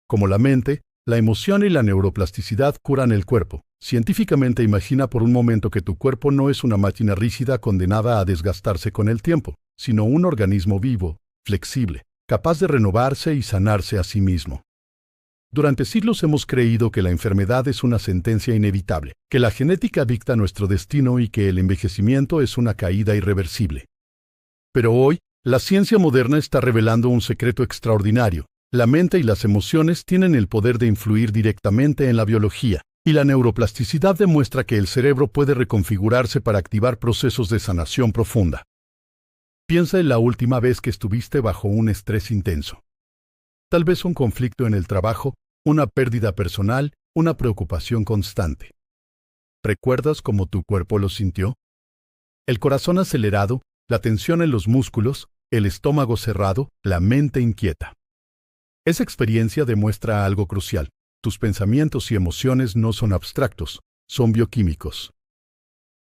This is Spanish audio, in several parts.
Como la mente, la emoción y la neuroplasticidad curan el cuerpo. Científicamente, imagina por un momento que tu cuerpo no es una máquina rígida condenada a desgastarse con el tiempo, sino un organismo vivo, flexible, capaz de renovarse y sanarse a sí mismo. Durante siglos hemos creído que la enfermedad es una sentencia inevitable, que la genética dicta nuestro destino y que el envejecimiento es una caída irreversible. Pero hoy, la ciencia moderna está revelando un secreto extraordinario. La mente y las emociones tienen el poder de influir directamente en la biología, y la neuroplasticidad demuestra que el cerebro puede reconfigurarse para activar procesos de sanación profunda. Piensa en la última vez que estuviste bajo un estrés intenso. Tal vez un conflicto en el trabajo, una pérdida personal, una preocupación constante. ¿Recuerdas cómo tu cuerpo lo sintió? El corazón acelerado, la tensión en los músculos, el estómago cerrado, la mente inquieta. Esa experiencia demuestra algo crucial. Tus pensamientos y emociones no son abstractos, son bioquímicos.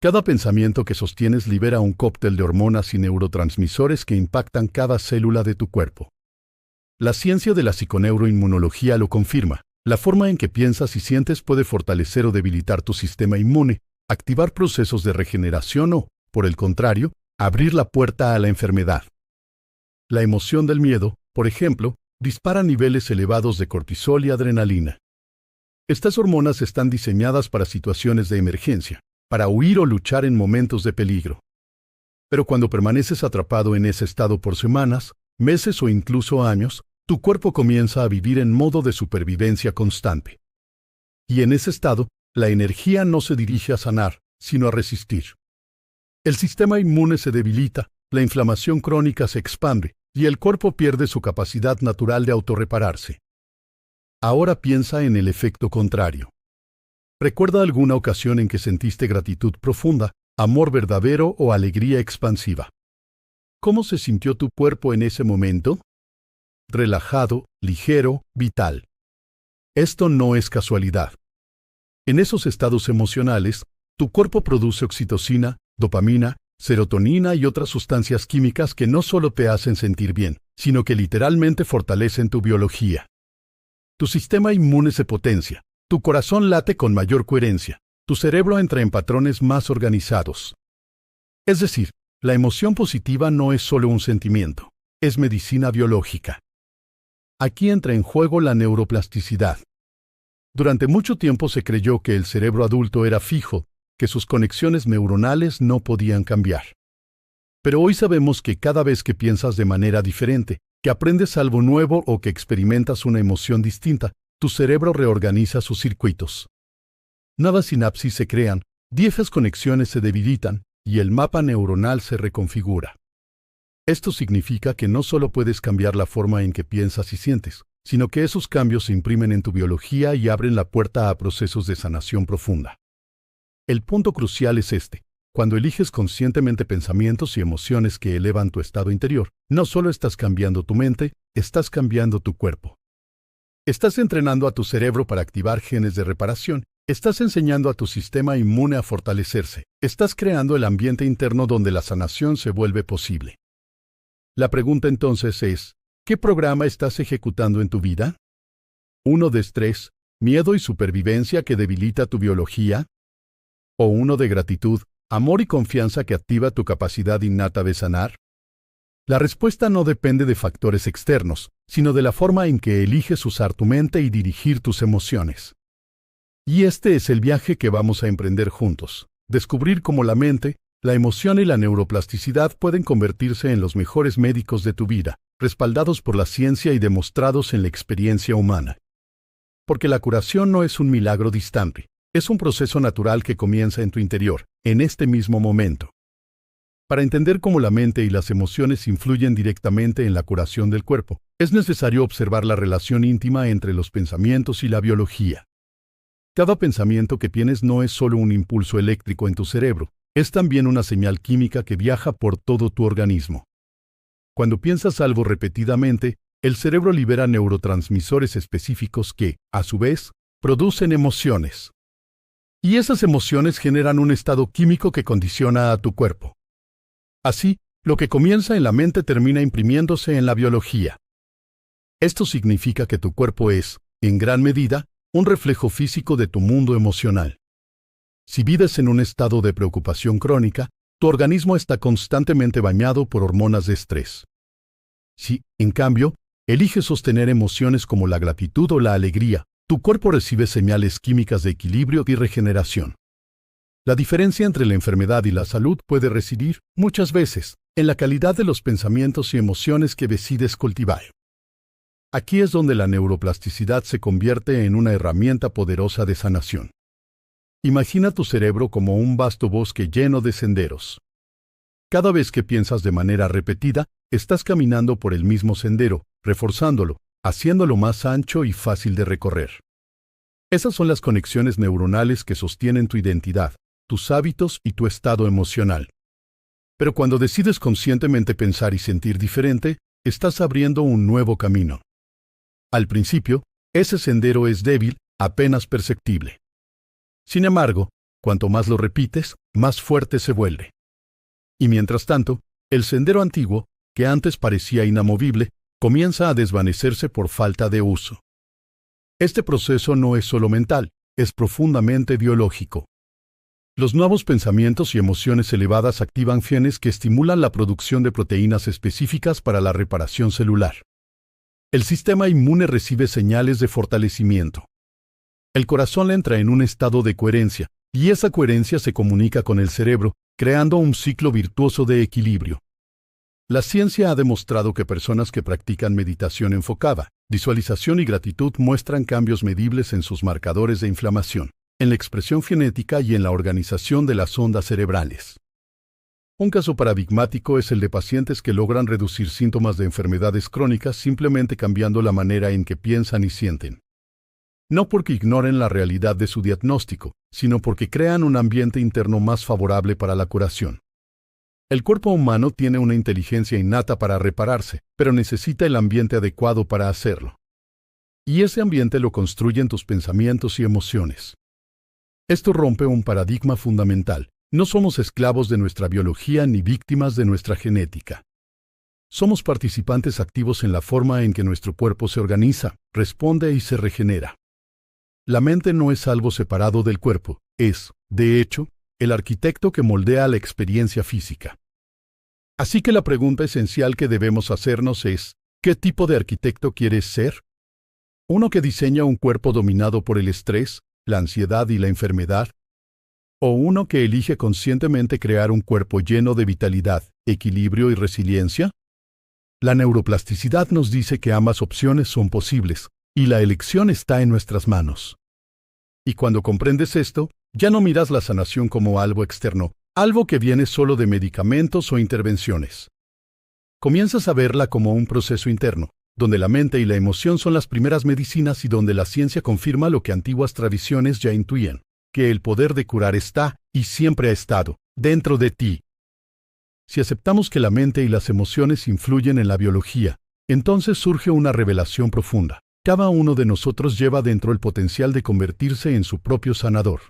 Cada pensamiento que sostienes libera un cóctel de hormonas y neurotransmisores que impactan cada célula de tu cuerpo. La ciencia de la psiconeuroinmunología lo confirma. La forma en que piensas y sientes puede fortalecer o debilitar tu sistema inmune, activar procesos de regeneración o, por el contrario, abrir la puerta a la enfermedad. La emoción del miedo, por ejemplo, dispara niveles elevados de cortisol y adrenalina. Estas hormonas están diseñadas para situaciones de emergencia, para huir o luchar en momentos de peligro. Pero cuando permaneces atrapado en ese estado por semanas, meses o incluso años, tu cuerpo comienza a vivir en modo de supervivencia constante. Y en ese estado, la energía no se dirige a sanar, sino a resistir. El sistema inmune se debilita, la inflamación crónica se expande, y el cuerpo pierde su capacidad natural de autorrepararse. Ahora piensa en el efecto contrario. ¿Recuerda alguna ocasión en que sentiste gratitud profunda, amor verdadero o alegría expansiva? ¿Cómo se sintió tu cuerpo en ese momento? Relajado, ligero, vital. Esto no es casualidad. En esos estados emocionales, tu cuerpo produce oxitocina, dopamina, serotonina y otras sustancias químicas que no solo te hacen sentir bien, sino que literalmente fortalecen tu biología. Tu sistema inmune se potencia, tu corazón late con mayor coherencia, tu cerebro entra en patrones más organizados. Es decir, la emoción positiva no es solo un sentimiento, es medicina biológica. Aquí entra en juego la neuroplasticidad. Durante mucho tiempo se creyó que el cerebro adulto era fijo, que sus conexiones neuronales no podían cambiar. Pero hoy sabemos que cada vez que piensas de manera diferente, que aprendes algo nuevo o que experimentas una emoción distinta, tu cerebro reorganiza sus circuitos. Nuevas sinapsis se crean, viejas conexiones se debilitan y el mapa neuronal se reconfigura. Esto significa que no solo puedes cambiar la forma en que piensas y sientes, sino que esos cambios se imprimen en tu biología y abren la puerta a procesos de sanación profunda. El punto crucial es este. Cuando eliges conscientemente pensamientos y emociones que elevan tu estado interior, no solo estás cambiando tu mente, estás cambiando tu cuerpo. Estás entrenando a tu cerebro para activar genes de reparación, estás enseñando a tu sistema inmune a fortalecerse, estás creando el ambiente interno donde la sanación se vuelve posible. La pregunta entonces es, ¿qué programa estás ejecutando en tu vida? ¿Uno de estrés, miedo y supervivencia que debilita tu biología? ¿O uno de gratitud, amor y confianza que activa tu capacidad innata de sanar? La respuesta no depende de factores externos, sino de la forma en que eliges usar tu mente y dirigir tus emociones. Y este es el viaje que vamos a emprender juntos, descubrir cómo la mente, la emoción y la neuroplasticidad pueden convertirse en los mejores médicos de tu vida, respaldados por la ciencia y demostrados en la experiencia humana. Porque la curación no es un milagro distante, es un proceso natural que comienza en tu interior, en este mismo momento. Para entender cómo la mente y las emociones influyen directamente en la curación del cuerpo, es necesario observar la relación íntima entre los pensamientos y la biología. Cada pensamiento que tienes no es solo un impulso eléctrico en tu cerebro, es también una señal química que viaja por todo tu organismo. Cuando piensas algo repetidamente, el cerebro libera neurotransmisores específicos que, a su vez, producen emociones. Y esas emociones generan un estado químico que condiciona a tu cuerpo. Así, lo que comienza en la mente termina imprimiéndose en la biología. Esto significa que tu cuerpo es, en gran medida, un reflejo físico de tu mundo emocional. Si vives en un estado de preocupación crónica, tu organismo está constantemente bañado por hormonas de estrés. Si, en cambio, eliges sostener emociones como la gratitud o la alegría, tu cuerpo recibe señales químicas de equilibrio y regeneración. La diferencia entre la enfermedad y la salud puede residir, muchas veces, en la calidad de los pensamientos y emociones que decides cultivar. Aquí es donde la neuroplasticidad se convierte en una herramienta poderosa de sanación. Imagina tu cerebro como un vasto bosque lleno de senderos. Cada vez que piensas de manera repetida, estás caminando por el mismo sendero, reforzándolo, haciéndolo más ancho y fácil de recorrer. Esas son las conexiones neuronales que sostienen tu identidad, tus hábitos y tu estado emocional. Pero cuando decides conscientemente pensar y sentir diferente, estás abriendo un nuevo camino. Al principio, ese sendero es débil, apenas perceptible. Sin embargo, cuanto más lo repites, más fuerte se vuelve. Y mientras tanto, el sendero antiguo, que antes parecía inamovible, comienza a desvanecerse por falta de uso. Este proceso no es solo mental, es profundamente biológico. Los nuevos pensamientos y emociones elevadas activan genes que estimulan la producción de proteínas específicas para la reparación celular. El sistema inmune recibe señales de fortalecimiento. El corazón entra en un estado de coherencia, y esa coherencia se comunica con el cerebro, creando un ciclo virtuoso de equilibrio. La ciencia ha demostrado que personas que practican meditación enfocada, visualización y gratitud muestran cambios medibles en sus marcadores de inflamación, en la expresión genética y en la organización de las ondas cerebrales. Un caso paradigmático es el de pacientes que logran reducir síntomas de enfermedades crónicas simplemente cambiando la manera en que piensan y sienten. No porque ignoren la realidad de su diagnóstico, sino porque crean un ambiente interno más favorable para la curación. El cuerpo humano tiene una inteligencia innata para repararse, pero necesita el ambiente adecuado para hacerlo. Y ese ambiente lo construyen tus pensamientos y emociones. Esto rompe un paradigma fundamental. No somos esclavos de nuestra biología ni víctimas de nuestra genética. Somos participantes activos en la forma en que nuestro cuerpo se organiza, responde y se regenera. La mente no es algo separado del cuerpo, es, de hecho, el arquitecto que moldea la experiencia física. Así que la pregunta esencial que debemos hacernos es, ¿qué tipo de arquitecto quieres ser? ¿Uno que diseña un cuerpo dominado por el estrés, la ansiedad y la enfermedad? ¿O uno que elige conscientemente crear un cuerpo lleno de vitalidad, equilibrio y resiliencia? La neuroplasticidad nos dice que ambas opciones son posibles, y la elección está en nuestras manos. Y cuando comprendes esto, ya no miras la sanación como algo externo, algo que viene solo de medicamentos o intervenciones. Comienzas a verla como un proceso interno, donde la mente y la emoción son las primeras medicinas y donde la ciencia confirma lo que antiguas tradiciones ya intuían, que el poder de curar está, y siempre ha estado, dentro de ti. Si aceptamos que la mente y las emociones influyen en la biología, entonces surge una revelación profunda. Cada uno de nosotros lleva dentro el potencial de convertirse en su propio sanador.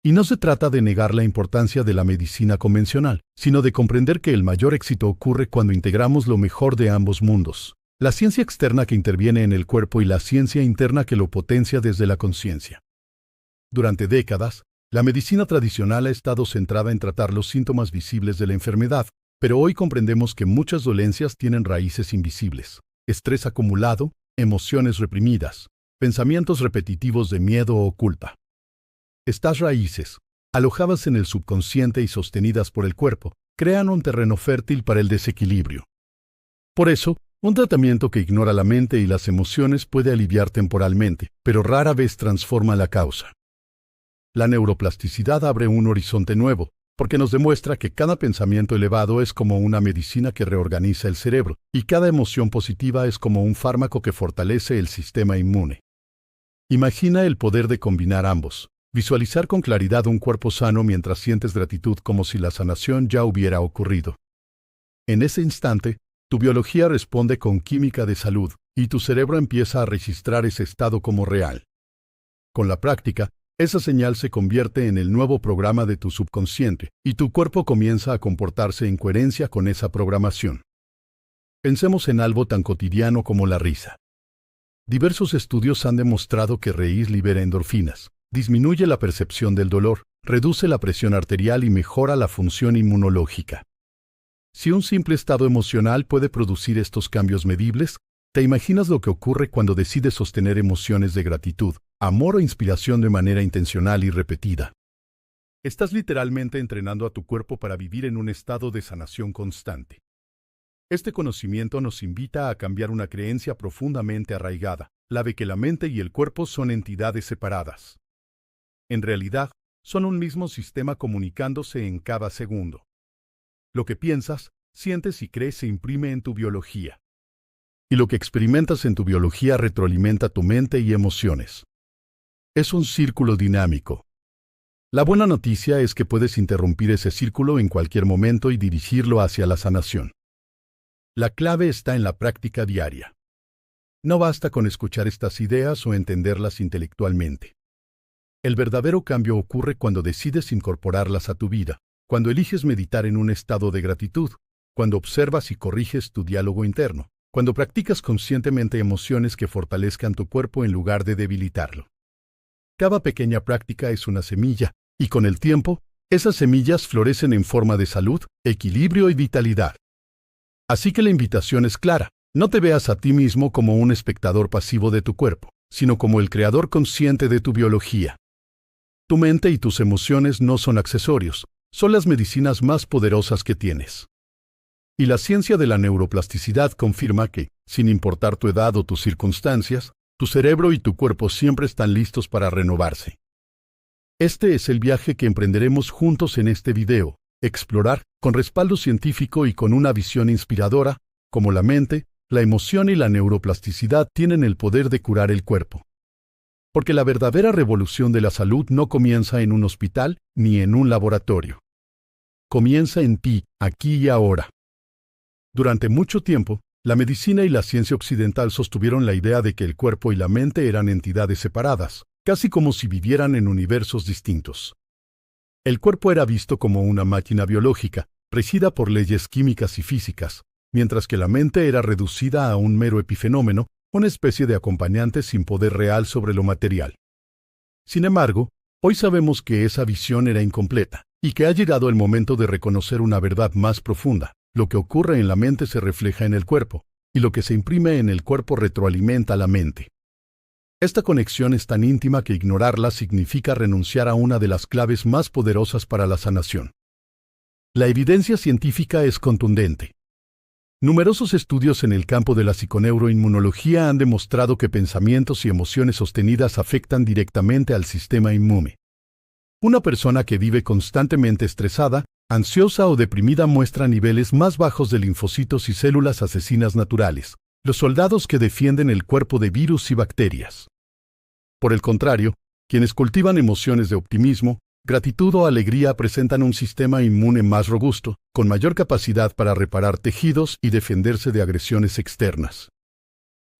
Y no se trata de negar la importancia de la medicina convencional, sino de comprender que el mayor éxito ocurre cuando integramos lo mejor de ambos mundos. La ciencia externa que interviene en el cuerpo y la ciencia interna que lo potencia desde la conciencia. Durante décadas, la medicina tradicional ha estado centrada en tratar los síntomas visibles de la enfermedad, pero hoy comprendemos que muchas dolencias tienen raíces invisibles. Estrés acumulado, emociones reprimidas, pensamientos repetitivos de miedo o culpa. Estas raíces, alojadas en el subconsciente y sostenidas por el cuerpo, crean un terreno fértil para el desequilibrio. Por eso, un tratamiento que ignora la mente y las emociones puede aliviar temporalmente, pero rara vez transforma la causa. La neuroplasticidad abre un horizonte nuevo, porque nos demuestra que cada pensamiento elevado es como una medicina que reorganiza el cerebro, y cada emoción positiva es como un fármaco que fortalece el sistema inmune. Imagina el poder de combinar ambos, visualizar con claridad un cuerpo sano mientras sientes gratitud como si la sanación ya hubiera ocurrido. En ese instante, tu biología responde con química de salud, y tu cerebro empieza a registrar ese estado como real. Con la práctica, esa señal se convierte en el nuevo programa de tu subconsciente, y tu cuerpo comienza a comportarse en coherencia con esa programación. Pensemos en algo tan cotidiano como la risa. Diversos estudios han demostrado que reír libera endorfinas, disminuye la percepción del dolor, reduce la presión arterial y mejora la función inmunológica. Si un simple estado emocional puede producir estos cambios medibles, ¿te imaginas lo que ocurre cuando decides sostener emociones de gratitud, amor o inspiración de manera intencional y repetida? Estás literalmente entrenando a tu cuerpo para vivir en un estado de sanación constante. Este conocimiento nos invita a cambiar una creencia profundamente arraigada, la de que la mente y el cuerpo son entidades separadas. En realidad, son un mismo sistema comunicándose en cada segundo. Lo que piensas, sientes y crees se imprime en tu biología. Y lo que experimentas en tu biología retroalimenta tu mente y emociones. Es un círculo dinámico. La buena noticia es que puedes interrumpir ese círculo en cualquier momento y dirigirlo hacia la sanación. La clave está en la práctica diaria. No basta con escuchar estas ideas o entenderlas intelectualmente. El verdadero cambio ocurre cuando decides incorporarlas a tu vida, cuando eliges meditar en un estado de gratitud, cuando observas y corriges tu diálogo interno, cuando practicas conscientemente emociones que fortalezcan tu cuerpo en lugar de debilitarlo. Cada pequeña práctica es una semilla, y con el tiempo, esas semillas florecen en forma de salud, equilibrio y vitalidad. Así que la invitación es clara: no te veas a ti mismo como un espectador pasivo de tu cuerpo, sino como el creador consciente de tu biología. Tu mente y tus emociones no son accesorios, son las medicinas más poderosas que tienes. Y la ciencia de la neuroplasticidad confirma que, sin importar tu edad o tus circunstancias, tu cerebro y tu cuerpo siempre están listos para renovarse. Este es el viaje que emprenderemos juntos en este video: explorar, con respaldo científico y con una visión inspiradora, cómo la mente, la emoción y la neuroplasticidad tienen el poder de curar el cuerpo. Porque la verdadera revolución de la salud no comienza en un hospital ni en un laboratorio. Comienza en ti, aquí y ahora. Durante mucho tiempo, la medicina y la ciencia occidental sostuvieron la idea de que el cuerpo y la mente eran entidades separadas, casi como si vivieran en universos distintos. El cuerpo era visto como una máquina biológica, regida por leyes químicas y físicas, mientras que la mente era reducida a un mero epifenómeno, una especie de acompañante sin poder real sobre lo material. Sin embargo, hoy sabemos que esa visión era incompleta, y que ha llegado el momento de reconocer una verdad más profunda: lo que ocurre en la mente se refleja en el cuerpo, y lo que se imprime en el cuerpo retroalimenta la mente. Esta conexión es tan íntima que ignorarla significa renunciar a una de las claves más poderosas para la sanación. La evidencia científica es contundente. Numerosos estudios en el campo de la psiconeuroinmunología han demostrado que pensamientos y emociones sostenidas afectan directamente al sistema inmune. Una persona que vive constantemente estresada, ansiosa o deprimida muestra niveles más bajos de linfocitos y células asesinas naturales, los soldados que defienden el cuerpo de virus y bacterias. Por el contrario, quienes cultivan emociones de optimismo, gratitud o alegría presentan un sistema inmune más robusto, con mayor capacidad para reparar tejidos y defenderse de agresiones externas.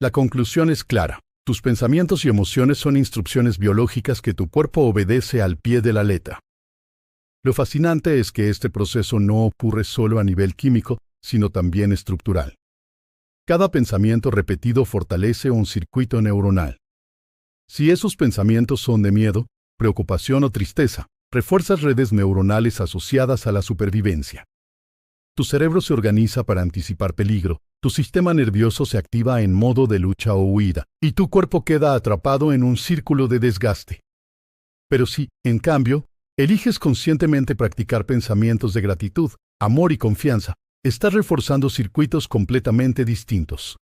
La conclusión es clara: tus pensamientos y emociones son instrucciones biológicas que tu cuerpo obedece al pie de la letra. Lo fascinante es que este proceso no ocurre solo a nivel químico, sino también estructural. Cada pensamiento repetido fortalece un circuito neuronal. Si esos pensamientos son de miedo, preocupación o tristeza, refuerzas redes neuronales asociadas a la supervivencia. Tu cerebro se organiza para anticipar peligro, tu sistema nervioso se activa en modo de lucha o huida, y tu cuerpo queda atrapado en un círculo de desgaste. Pero si, en cambio, eliges conscientemente practicar pensamientos de gratitud, amor y confianza, estás reforzando circuitos completamente distintos.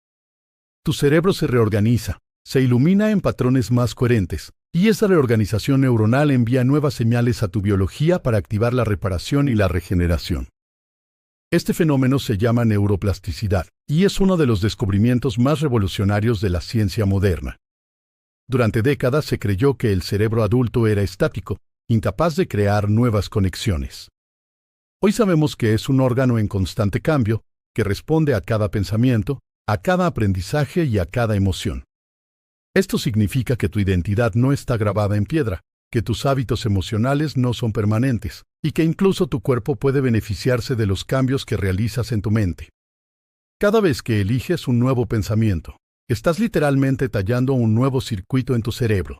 Tu cerebro se reorganiza, se ilumina en patrones más coherentes, y esa reorganización neuronal envía nuevas señales a tu biología para activar la reparación y la regeneración. Este fenómeno se llama neuroplasticidad, y es uno de los descubrimientos más revolucionarios de la ciencia moderna. Durante décadas se creyó que el cerebro adulto era estático, incapaz de crear nuevas conexiones. Hoy sabemos que es un órgano en constante cambio, que responde a cada pensamiento, a cada aprendizaje y a cada emoción. Esto significa que tu identidad no está grabada en piedra, que tus hábitos emocionales no son permanentes, y que incluso tu cuerpo puede beneficiarse de los cambios que realizas en tu mente. Cada vez que eliges un nuevo pensamiento, Estás literalmente tallando un nuevo circuito en tu cerebro.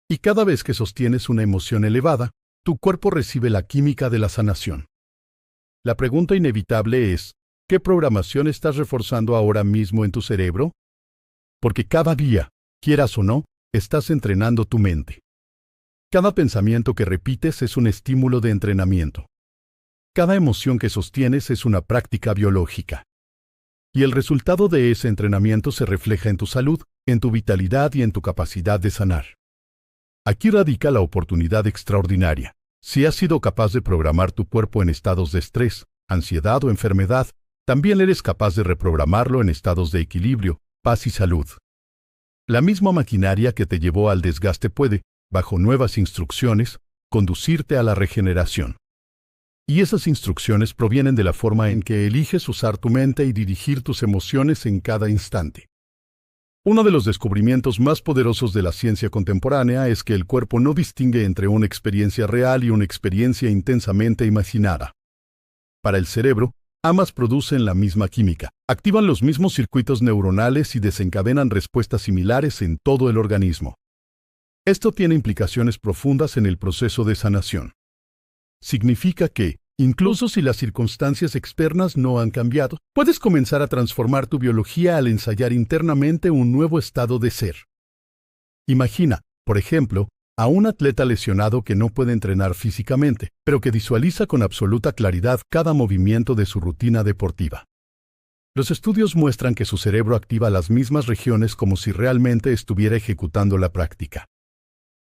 Y cada vez que sostienes una emoción elevada, tu cuerpo recibe la química de la sanación. La pregunta inevitable es, ¿qué programación estás reforzando ahora mismo en tu cerebro? Porque cada día, quieras o no, estás entrenando tu mente. Cada pensamiento que repites es un estímulo de entrenamiento. Cada emoción que sostienes es una práctica biológica. Y el resultado de ese entrenamiento se refleja en tu salud, en tu vitalidad y en tu capacidad de sanar. Aquí radica la oportunidad extraordinaria. Si has sido capaz de programar tu cuerpo en estados de estrés, ansiedad o enfermedad, también eres capaz de reprogramarlo en estados de equilibrio, paz y salud. La misma maquinaria que te llevó al desgaste puede, bajo nuevas instrucciones, conducirte a la regeneración. Y esas instrucciones provienen de la forma en que eliges usar tu mente y dirigir tus emociones en cada instante. Uno de los descubrimientos más poderosos de la ciencia contemporánea es que el cuerpo no distingue entre una experiencia real y una experiencia intensamente imaginada. Para el cerebro, ambas producen la misma química, activan los mismos circuitos neuronales y desencadenan respuestas similares en todo el organismo. Esto tiene implicaciones profundas en el proceso de sanación. Significa que, incluso si las circunstancias externas no han cambiado, puedes comenzar a transformar tu biología al ensayar internamente un nuevo estado de ser. Imagina, por ejemplo, a un atleta lesionado que no puede entrenar físicamente, pero que visualiza con absoluta claridad cada movimiento de su rutina deportiva. Los estudios muestran que su cerebro activa las mismas regiones como si realmente estuviera ejecutando la práctica.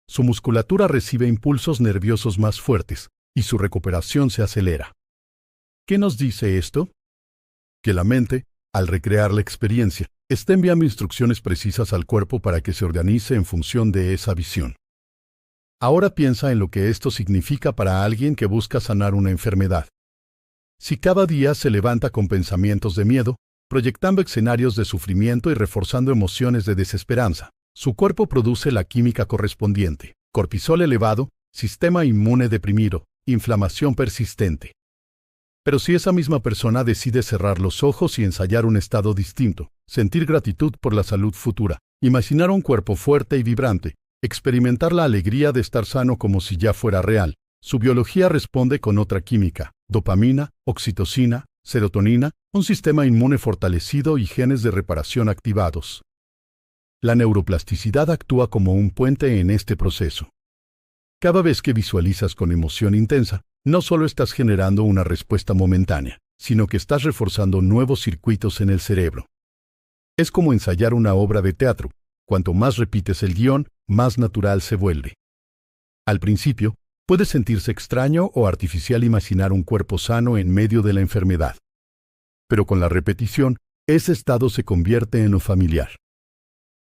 Su musculatura recibe impulsos nerviosos más fuertes, y su recuperación se acelera. ¿Qué nos dice esto? Que la mente, al recrear la experiencia, está enviando instrucciones precisas al cuerpo para que se organice en función de esa visión. Ahora piensa en lo que esto significa para alguien que busca sanar una enfermedad. Si cada día se levanta con pensamientos de miedo, proyectando escenarios de sufrimiento y reforzando emociones de desesperanza, su cuerpo produce la química correspondiente: cortisol elevado, sistema inmune deprimido, inflamación persistente. Pero si esa misma persona decide cerrar los ojos y ensayar un estado distinto, sentir gratitud por la salud futura, imaginar un cuerpo fuerte y vibrante, experimentar la alegría de estar sano como si ya fuera real, su biología responde con otra química: dopamina, oxitocina, serotonina, un sistema inmune fortalecido y genes de reparación activados. La neuroplasticidad actúa como un puente en este proceso. Cada vez que visualizas con emoción intensa, no solo estás generando una respuesta momentánea, sino que estás reforzando nuevos circuitos en el cerebro. Es como ensayar una obra de teatro. Cuanto más repites el guión, más natural se vuelve. Al principio, puede sentirse extraño o artificial imaginar un cuerpo sano en medio de la enfermedad. Pero con la repetición, ese estado se convierte en lo familiar.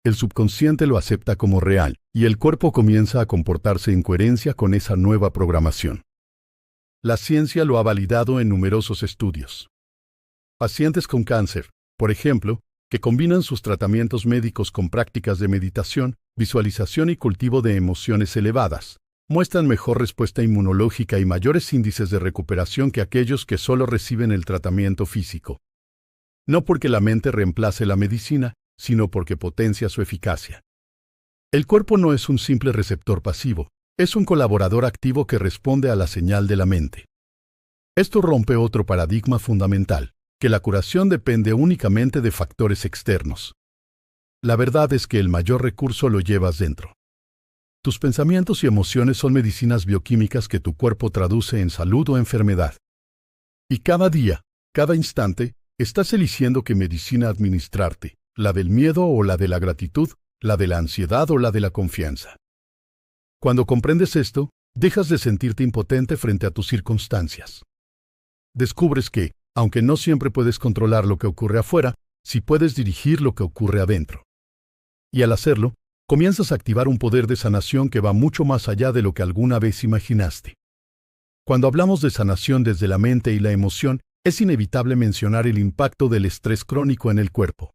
El subconsciente lo acepta como real, y el cuerpo comienza a comportarse en coherencia con esa nueva programación. La ciencia lo ha validado en numerosos estudios. Pacientes con cáncer, por ejemplo, que combinan sus tratamientos médicos con prácticas de meditación, visualización y cultivo de emociones elevadas, muestran mejor respuesta inmunológica y mayores índices de recuperación que aquellos que solo reciben el tratamiento físico. No porque la mente reemplace la medicina, sino porque potencia su eficacia. El cuerpo no es un simple receptor pasivo, es un colaborador activo que responde a la señal de la mente. Esto rompe otro paradigma fundamental, que la curación depende únicamente de factores externos. La verdad es que el mayor recurso lo llevas dentro. Tus pensamientos y emociones son medicinas bioquímicas que tu cuerpo traduce en salud o enfermedad. Y cada día, cada instante, estás eligiendo qué medicina administrarte: la del miedo o la de la gratitud, la de la ansiedad o la de la confianza. Cuando comprendes esto, dejas de sentirte impotente frente a tus circunstancias. Descubres que, aunque no siempre puedes controlar lo que ocurre afuera, sí puedes dirigir lo que ocurre adentro. Y al hacerlo, comienzas a activar un poder de sanación que va mucho más allá de lo que alguna vez imaginaste. Cuando hablamos de sanación desde la mente y la emoción, es inevitable mencionar el impacto del estrés crónico en el cuerpo.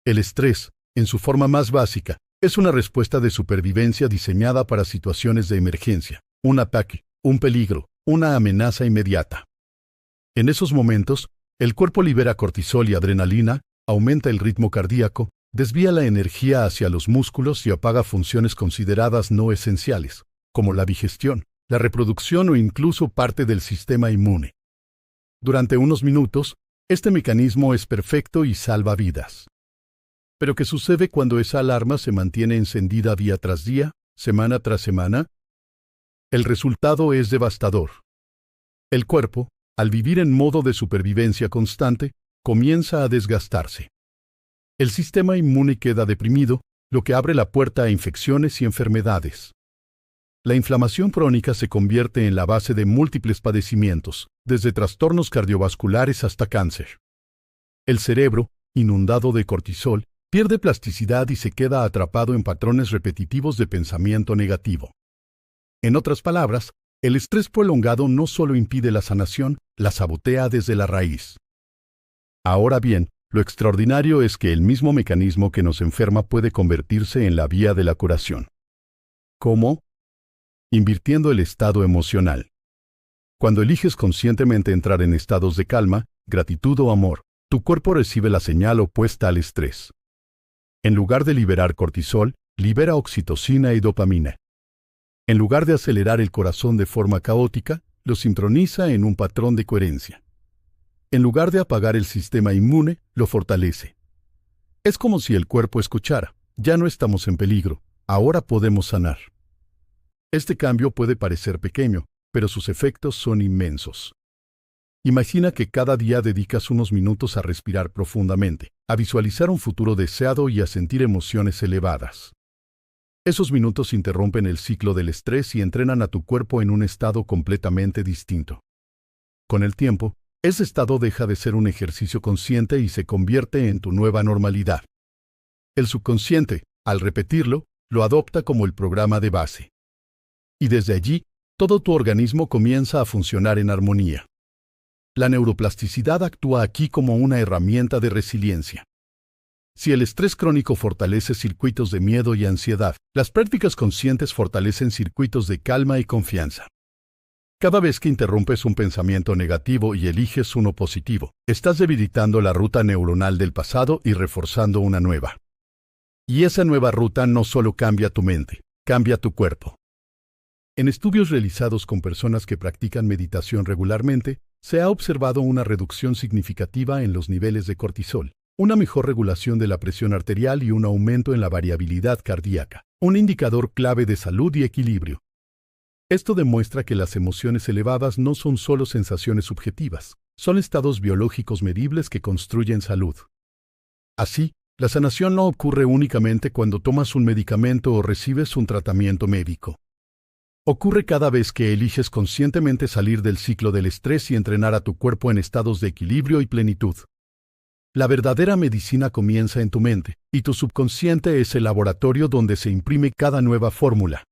El estrés, en su forma más básica, es una respuesta de supervivencia diseñada para situaciones de emergencia, un ataque, un peligro, una amenaza inmediata. En esos momentos, el cuerpo libera cortisol y adrenalina, aumenta el ritmo cardíaco, desvía la energía hacia los músculos y apaga funciones consideradas no esenciales, como la digestión, la reproducción o incluso parte del sistema inmune. Durante unos minutos, este mecanismo es perfecto y salva vidas. Pero ¿qué sucede cuando esa alarma se mantiene encendida día tras día, semana tras semana? El resultado es devastador. El cuerpo, al vivir en modo de supervivencia constante, comienza a desgastarse. El sistema inmune queda deprimido, lo que abre la puerta a infecciones y enfermedades. La inflamación crónica se convierte en la base de múltiples padecimientos, desde trastornos cardiovasculares hasta cáncer. El cerebro, inundado de cortisol, pierde plasticidad y se queda atrapado en patrones repetitivos de pensamiento negativo. En otras palabras, el estrés prolongado no solo impide la sanación, la sabotea desde la raíz. Ahora bien, lo extraordinario es que el mismo mecanismo que nos enferma puede convertirse en la vía de la curación. ¿Cómo? Invirtiendo el estado emocional. Cuando eliges conscientemente entrar en estados de calma, gratitud o amor, tu cuerpo recibe la señal opuesta al estrés. En lugar de liberar cortisol, libera oxitocina y dopamina. En lugar de acelerar el corazón de forma caótica, lo sincroniza en un patrón de coherencia. En lugar de apagar el sistema inmune, lo fortalece. Es como si el cuerpo escuchara: ya no estamos en peligro, ahora podemos sanar. Este cambio puede parecer pequeño, pero sus efectos son inmensos. Imagina que cada día dedicas unos minutos a respirar profundamente, a visualizar un futuro deseado y a sentir emociones elevadas. Esos minutos interrumpen el ciclo del estrés y entrenan a tu cuerpo en un estado completamente distinto. Con el tiempo, ese estado deja de ser un ejercicio consciente y se convierte en tu nueva normalidad. El subconsciente, al repetirlo, lo adopta como el programa de base. Y desde allí, todo tu organismo comienza a funcionar en armonía. La neuroplasticidad actúa aquí como una herramienta de resiliencia. Si el estrés crónico fortalece circuitos de miedo y ansiedad, las prácticas conscientes fortalecen circuitos de calma y confianza. Cada vez que interrumpes un pensamiento negativo y eliges uno positivo, estás debilitando la ruta neuronal del pasado y reforzando una nueva. Y esa nueva ruta no solo cambia tu mente, cambia tu cuerpo. En estudios realizados con personas que practican meditación regularmente, se ha observado una reducción significativa en los niveles de cortisol, una mejor regulación de la presión arterial y un aumento en la variabilidad cardíaca, un indicador clave de salud y equilibrio. Esto demuestra que las emociones elevadas no son solo sensaciones subjetivas, son estados biológicos medibles que construyen salud. Así, la sanación no ocurre únicamente cuando tomas un medicamento o recibes un tratamiento médico. Ocurre cada vez que eliges conscientemente salir del ciclo del estrés y entrenar a tu cuerpo en estados de equilibrio y plenitud. La verdadera medicina comienza en tu mente, y tu subconsciente es el laboratorio donde se imprime cada nueva fórmula.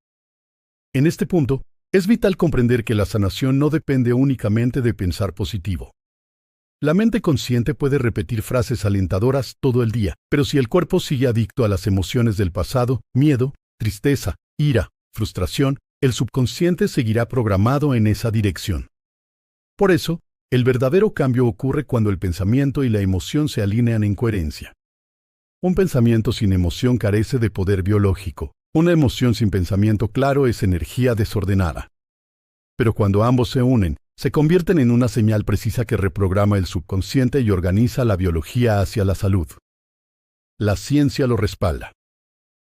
En este punto, es vital comprender que la sanación no depende únicamente de pensar positivo. La mente consciente puede repetir frases alentadoras todo el día, pero si el cuerpo sigue adicto a las emociones del pasado, miedo, tristeza, ira, frustración, el subconsciente seguirá programado en esa dirección. Por eso, el verdadero cambio ocurre cuando el pensamiento y la emoción se alinean en coherencia. Un pensamiento sin emoción carece de poder biológico. Una emoción sin pensamiento claro es energía desordenada. Pero cuando ambos se unen, se convierten en una señal precisa que reprograma el subconsciente y organiza la biología hacia la salud. La ciencia lo respalda.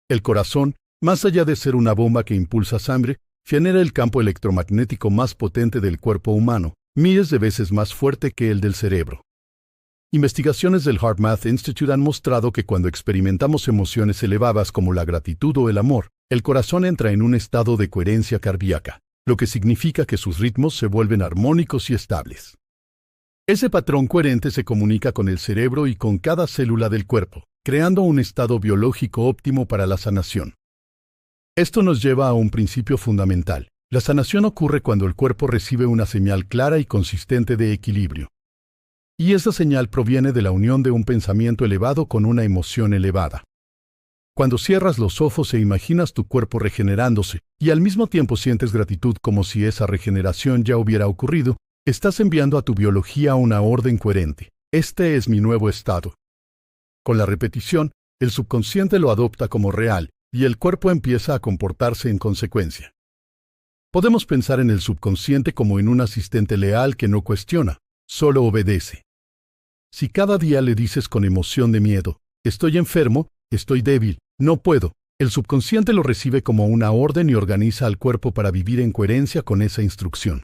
El corazón, más allá de ser una bomba que impulsa sangre, genera el campo electromagnético más potente del cuerpo humano, miles de veces más fuerte que el del cerebro. Investigaciones del HeartMath Institute han mostrado que cuando experimentamos emociones elevadas como la gratitud o el amor, el corazón entra en un estado de coherencia cardíaca, lo que significa que sus ritmos se vuelven armónicos y estables. Ese patrón coherente se comunica con el cerebro y con cada célula del cuerpo, creando un estado biológico óptimo para la sanación. Esto nos lleva a un principio fundamental. La sanación ocurre cuando el cuerpo recibe una señal clara y consistente de equilibrio. Y esa señal proviene de la unión de un pensamiento elevado con una emoción elevada. Cuando cierras los ojos e imaginas tu cuerpo regenerándose, y al mismo tiempo sientes gratitud como si esa regeneración ya hubiera ocurrido, estás enviando a tu biología una orden coherente. Este es mi nuevo estado. Con la repetición, el subconsciente lo adopta como real y el cuerpo empieza a comportarse en consecuencia. Podemos pensar en el subconsciente como en un asistente leal que no cuestiona, solo obedece. Si cada día le dices con emoción de miedo, estoy enfermo, estoy débil, no puedo, el subconsciente lo recibe como una orden y organiza al cuerpo para vivir en coherencia con esa instrucción.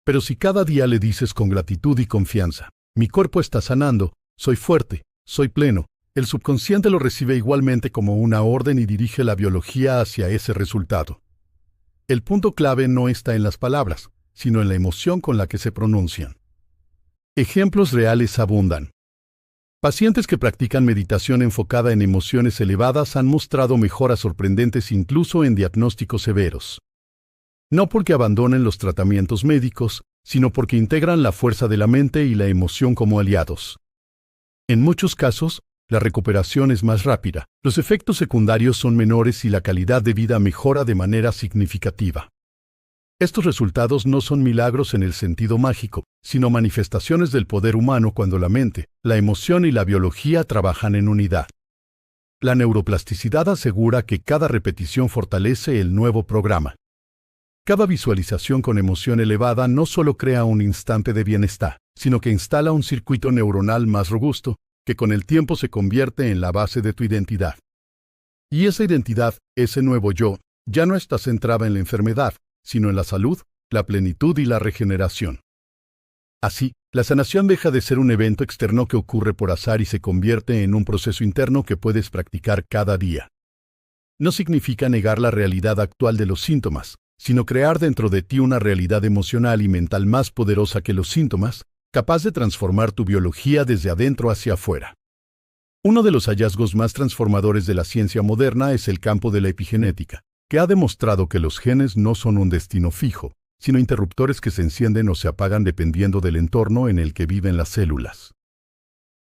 Pero si cada día le dices con gratitud y confianza, mi cuerpo está sanando, soy fuerte, soy pleno, el subconsciente lo recibe igualmente como una orden y dirige la biología hacia ese resultado. El punto clave no está en las palabras, sino en la emoción con la que se pronuncian. Ejemplos reales abundan. Pacientes que practican meditación enfocada en emociones elevadas han mostrado mejoras sorprendentes incluso en diagnósticos severos. No porque abandonen los tratamientos médicos, sino porque integran la fuerza de la mente y la emoción como aliados. En muchos casos, la recuperación es más rápida, los efectos secundarios son menores y la calidad de vida mejora de manera significativa. Estos resultados no son milagros en el sentido mágico, sino manifestaciones del poder humano cuando la mente, la emoción y la biología trabajan en unidad. La neuroplasticidad asegura que cada repetición fortalece el nuevo programa. Cada visualización con emoción elevada no solo crea un instante de bienestar, sino que instala un circuito neuronal más robusto, que con el tiempo se convierte en la base de tu identidad. Y esa identidad, ese nuevo yo, ya no está centrada en la enfermedad, sino en la salud, la plenitud y la regeneración. Así, la sanación deja de ser un evento externo que ocurre por azar y se convierte en un proceso interno que puedes practicar cada día. No significa negar la realidad actual de los síntomas, sino crear dentro de ti una realidad emocional y mental más poderosa que los síntomas, capaz de transformar tu biología desde adentro hacia afuera. Uno de los hallazgos más transformadores de la ciencia moderna es el campo de la epigenética, que ha demostrado que los genes no son un destino fijo, sino interruptores que se encienden o se apagan dependiendo del entorno en el que viven las células.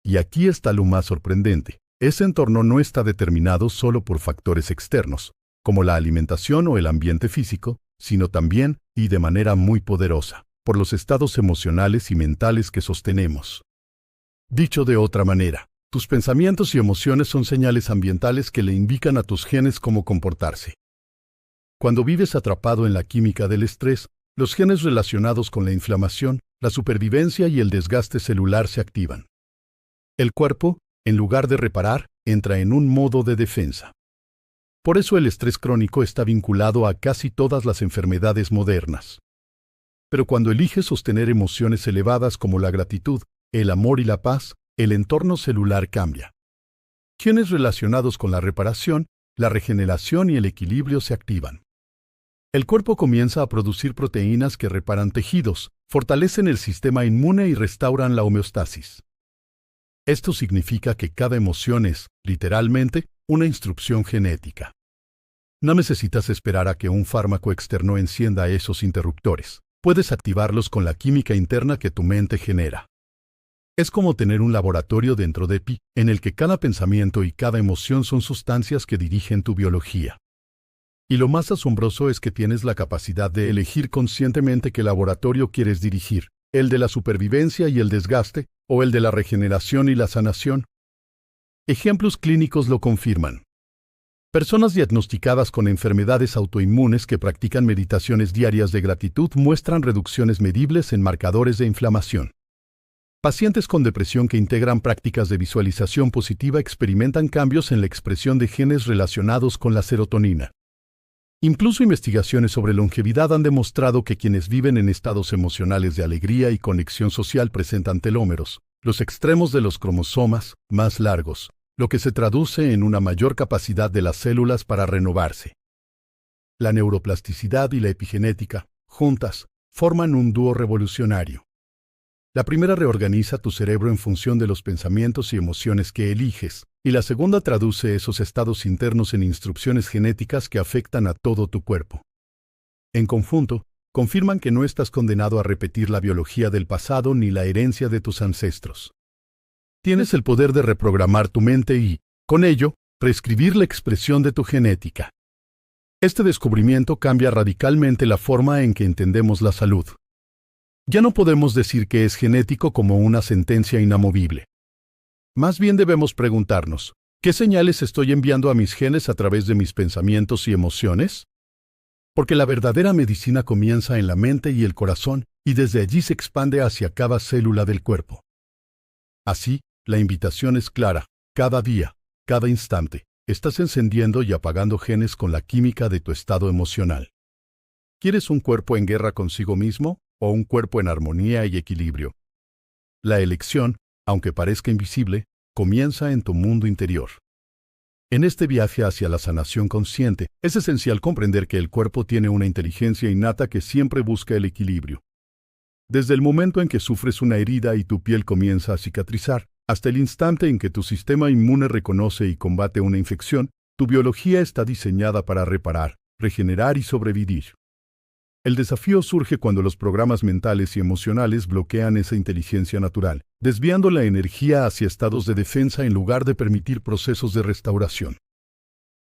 Y aquí está lo más sorprendente. Ese entorno no está determinado solo por factores externos, como la alimentación o el ambiente físico, sino también, y de manera muy poderosa, por los estados emocionales y mentales que sostenemos. Dicho de otra manera, tus pensamientos y emociones son señales ambientales que le indican a tus genes cómo comportarse. Cuando vives atrapado en la química del estrés, los genes relacionados con la inflamación, la supervivencia y el desgaste celular se activan. El cuerpo, en lugar de reparar, entra en un modo de defensa. Por eso el estrés crónico está vinculado a casi todas las enfermedades modernas. Pero cuando eliges sostener emociones elevadas como la gratitud, el amor y la paz, el entorno celular cambia. Genes relacionados con la reparación, la regeneración y el equilibrio se activan. El cuerpo comienza a producir proteínas que reparan tejidos, fortalecen el sistema inmune y restauran la homeostasis. Esto significa que cada emoción es, literalmente, una instrucción genética. No necesitas esperar a que un fármaco externo encienda esos interruptores. Puedes activarlos con la química interna que tu mente genera. Es como tener un laboratorio dentro de ti, en el que cada pensamiento y cada emoción son sustancias que dirigen tu biología. Y lo más asombroso es que tienes la capacidad de elegir conscientemente qué laboratorio quieres dirigir, el de la supervivencia y el desgaste, o el de la regeneración y la sanación. Ejemplos clínicos lo confirman. Personas diagnosticadas con enfermedades autoinmunes que practican meditaciones diarias de gratitud muestran reducciones medibles en marcadores de inflamación. Pacientes con depresión que integran prácticas de visualización positiva experimentan cambios en la expresión de genes relacionados con la serotonina. Incluso investigaciones sobre longevidad han demostrado que quienes viven en estados emocionales de alegría y conexión social presentan telómeros, los extremos de los cromosomas, más largos, lo que se traduce en una mayor capacidad de las células para renovarse. La neuroplasticidad y la epigenética, juntas, forman un dúo revolucionario. La primera reorganiza tu cerebro en función de los pensamientos y emociones que eliges, y la segunda traduce esos estados internos en instrucciones genéticas que afectan a todo tu cuerpo. En conjunto, confirman que no estás condenado a repetir la biología del pasado ni la herencia de tus ancestros. Tienes el poder de reprogramar tu mente y, con ello, reescribir la expresión de tu genética. Este descubrimiento cambia radicalmente la forma en que entendemos la salud. Ya no podemos decir que es genético como una sentencia inamovible. Más bien debemos preguntarnos, ¿Qué señales estoy enviando a mis genes a través de mis pensamientos y emociones? Porque la verdadera medicina comienza en la mente y el corazón y desde allí se expande hacia cada célula del cuerpo. Así, la invitación es clara: cada día, cada instante, estás encendiendo y apagando genes con la química de tu estado emocional. ¿Quieres un cuerpo en guerra consigo mismo o un cuerpo en armonía y equilibrio? La elección, aunque parezca invisible, comienza en tu mundo interior. En este viaje hacia la sanación consciente, es esencial comprender que el cuerpo tiene una inteligencia innata que siempre busca el equilibrio. Desde el momento en que sufres una herida y tu piel comienza a cicatrizar, hasta el instante en que tu sistema inmune reconoce y combate una infección, tu biología está diseñada para reparar, regenerar y sobrevivir. El desafío surge cuando los programas mentales y emocionales bloquean esa inteligencia natural, desviando la energía hacia estados de defensa en lugar de permitir procesos de restauración.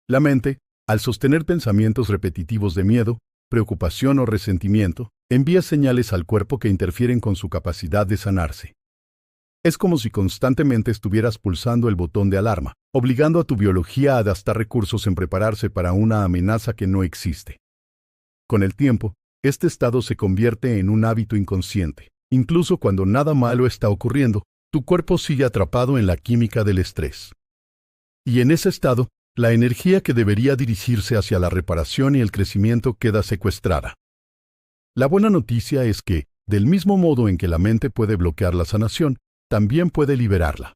La mente, al sostener pensamientos repetitivos de miedo, preocupación o resentimiento, envía señales al cuerpo que interfieren con su capacidad de sanarse. Es como si constantemente estuvieras pulsando el botón de alarma, obligando a tu biología a gastar recursos en prepararse para una amenaza que no existe. Con el tiempo, este estado se convierte en un hábito inconsciente. Incluso cuando nada malo está ocurriendo, tu cuerpo sigue atrapado en la química del estrés. Y en ese estado, la energía que debería dirigirse hacia la reparación y el crecimiento queda secuestrada. La buena noticia es que, del mismo modo en que la mente puede bloquear la sanación, también puede liberarla.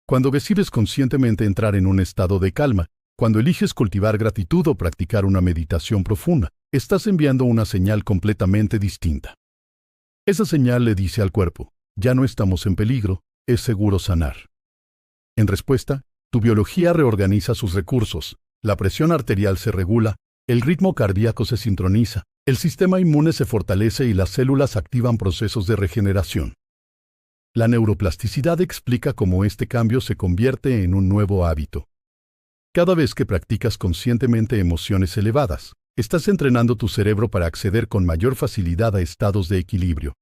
Cuando decides conscientemente entrar en un estado de calma, cuando eliges cultivar gratitud o practicar una meditación profunda, estás enviando una señal completamente distinta. Esa señal le dice al cuerpo: ya no estamos en peligro, es seguro sanar. En respuesta, tu biología reorganiza sus recursos, la presión arterial se regula, el ritmo cardíaco se sincroniza, el sistema inmune se fortalece y las células activan procesos de regeneración. La neuroplasticidad explica cómo este cambio se convierte en un nuevo hábito. Cada vez que practicas conscientemente emociones elevadas, estás entrenando tu cerebro para acceder con mayor facilidad a estados de equilibrio.